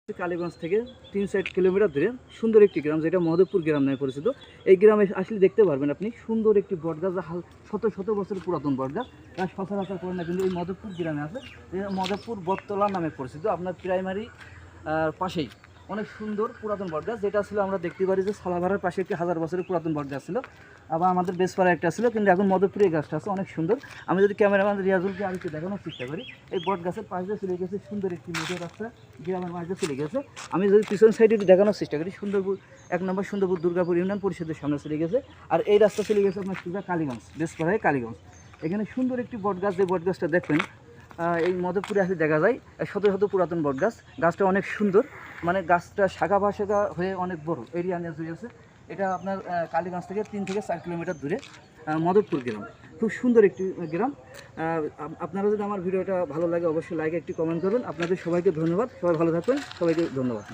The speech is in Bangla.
কালীগঞ্জ থেকে 3-4 কিলোমিটার দূরে সুন্দর একটি গ্রাম, যেটা মধবপুর গ্রাম নামে পরিচিত। এই গ্রামে আসলে দেখতে পারবেন আপনি সুন্দর একটি বটগাছ, শত শত বছর পুরাতন বটগাছ। তার সচরাচর করে না, কিন্তু এই মধবপুর গ্রামে আছে, মধবপুর বটতলা নামে পরিচিত। আপনার প্রাইমারি পাশেই অনেক সুন্দর পুরাতন বটগাছ, যেটা ছিল আমরা দেখতে পারি যে সালাভাড়ার পাশে একটি 1000 বছরের পুরাতন বটগাছ ছিল, আবার আমাদের বেসপাড়া একটা ছিল, কিন্তু এখন মধবপুরে এই গাছটা আছে অনেক সুন্দর। আমি যদি ক্যামেরাম্যান রিয়াজুলকে আর একটু দেখানোর চেষ্টা করি, এই বট গাছের পাশ দিয়ে চলে গেছে সুন্দর একটি মেঠো রাস্তা, গ্রামের মাঝে চলে গেছে। আমি যদি পিছন সাইডে একটু দেখানোর চেষ্টা করি, সুন্দরপুর 1 নম্বর সুন্দরপুর দুর্গাপুর ইউনিয়ন পরিষদের সামনে চলে গেছে। আর এই রাস্তা চলে গেছে আপনার সোজা কালীগঞ্জ, বেসপাড়ায় কালীগঞ্জ। এখানে সুন্দর একটি বট গাছ, যে বট গাছটা দেখবেন এই মধবপুরে আসলে দেখা যায়, শত শত পুরাতন বট গাছ। গাছটা অনেক সুন্দর, মানে গাছটা শাখা ভাষাখা হয়ে অনেক বড় এরিয়া নিয়ে হয়েছে। এটা আপনার কালীগঞ্জ থেকে 3 থেকে 4 কিলোমিটার দূরে মধবপুর গ্রাম। খুব সুন্দর একটি গ্রাম। আপনারা যদি আমার ভিডিওটা ভালো লাগে অবশ্যই লাইক একটি কমেন্ট করবেন। আপনাদের সবাইকে ধন্যবাদ, সবাই ভালো থাকবেন, সবাইকে ধন্যবাদ।